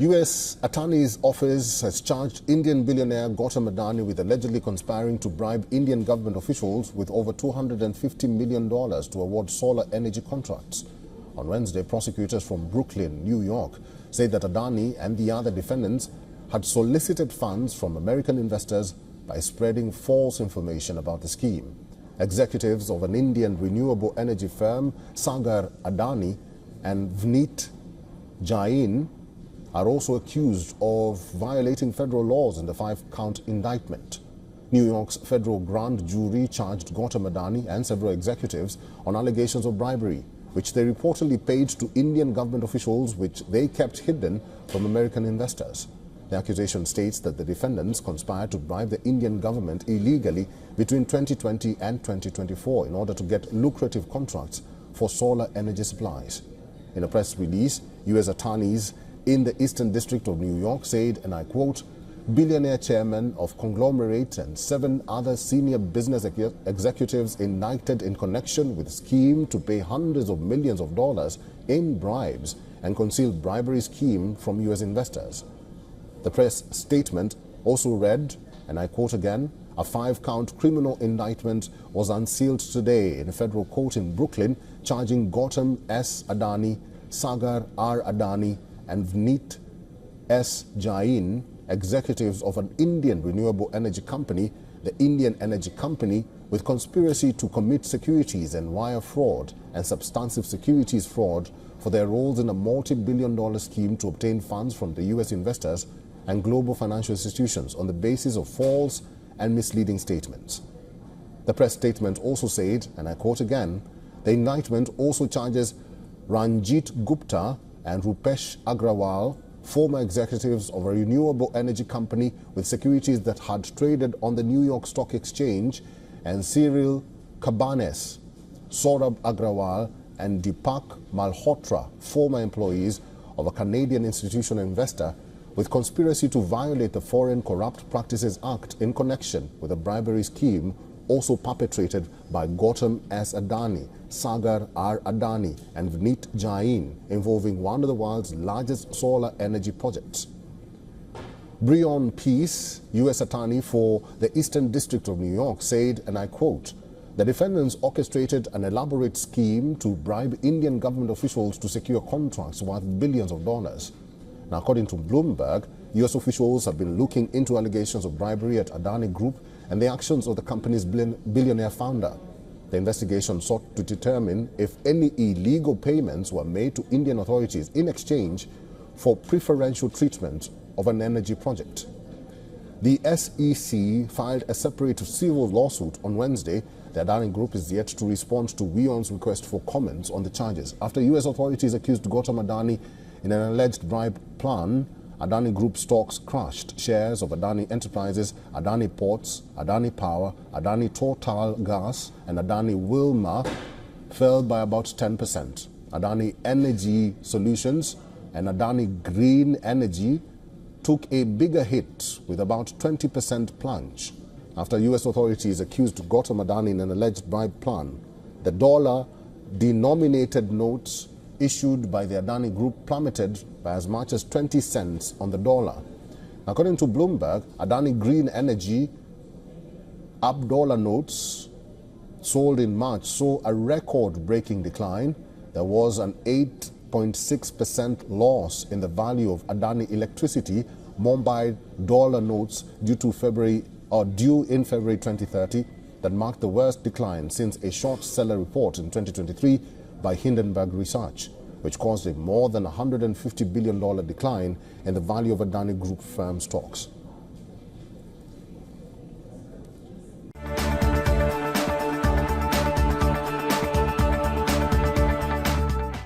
U.S. Attorney's Office has charged Indian billionaire Gautam Adani with allegedly conspiring to bribe Indian government officials with over $250 million to award solar energy contracts. On Wednesday, prosecutors from Brooklyn, New York, say that Adani and the other defendants had solicited funds from American investors by spreading false information about the scheme. Executives of an Indian renewable energy firm, Sagar Adani and Vneet Jain, are also accused of violating federal laws in the 5-count indictment. New York's federal grand jury charged Gautam Adani and several executives on allegations of bribery, which they reportedly paid to Indian government officials, which they kept hidden from American investors. The accusation states that the defendants conspired to bribe the Indian government illegally between 2020 and 2024 in order to get lucrative contracts for solar energy supplies. In a press release, U.S. attorneys in the Eastern District of New York said, and I quote, "Billionaire chairman of conglomerate and 7 other senior business executives indicted in connection with a scheme to pay hundreds of millions of dollars in bribes and concealed bribery scheme from U.S. investors." The press statement also read, and I quote again, "A 5-count criminal indictment was unsealed today in a federal court in Brooklyn, charging Gautam S. Adani, Sagar R. Adani, and Vneet S. Jain, executives of an Indian renewable energy company, the Indian Energy Company, with conspiracy to commit securities and wire fraud and substantive securities fraud for their roles in a multi-billion-dollar scheme to obtain funds from the U.S. investors and global financial institutions on the basis of false and misleading statements." The press statement also said, and I quote again, "The indictment also charges Ranjit Gupta and Rupesh Agrawal, former executives of a renewable energy company, with securities that had traded on the New York Stock Exchange, and Cyril Cabanes, Saurabh Agrawal, and Deepak Malhotra, former employees of a Canadian institutional investor, with conspiracy to violate the Foreign Corrupt Practices Act in connection with a bribery scheme also perpetrated by Gautam S. Adani, Sagar R. Adani, and Vneet Jain, involving one of the world's largest solar energy projects. Brion Peace, U.S. attorney for the Eastern District of New York, said, and I quote, "The defendants orchestrated an elaborate scheme to bribe Indian government officials to secure contracts worth billions of dollars." Now, according to Bloomberg, U.S. officials have been looking into allegations of bribery at Adani Group and the actions of the company's billionaire founder. The investigation sought to determine if any illegal payments were made to Indian authorities in exchange for preferential treatment of an energy project. The SEC filed a separate civil lawsuit on Wednesday. The Adani Group is yet to respond to WION's request for comments on the charges after U.S. authorities accused Gautam Adani in an alleged bribe plan. Adani Group stocks crashed. Shares of Adani Enterprises, Adani Ports, Adani Power, Adani Total Gas, and Adani Wilmar fell by about 10%. Adani Energy Solutions and Adani Green Energy took a bigger hit with about 20% plunge after U.S. authorities accused Gautam Adani in an alleged bribe plan. The dollar-denominated notes issued by the Adani Group plummeted by as much as 20 cents on the dollar. According to Bloomberg, Adani Green Energy up-dollar notes sold in March saw a record-breaking decline. There was an 8.6% loss in the value of Adani Electricity Mumbai dollar notes due in February 2030 that marked the worst decline since a short seller report in 2023 by Hindenburg Research, which caused a more than $150 billion decline in the value of Adani Group firm stocks.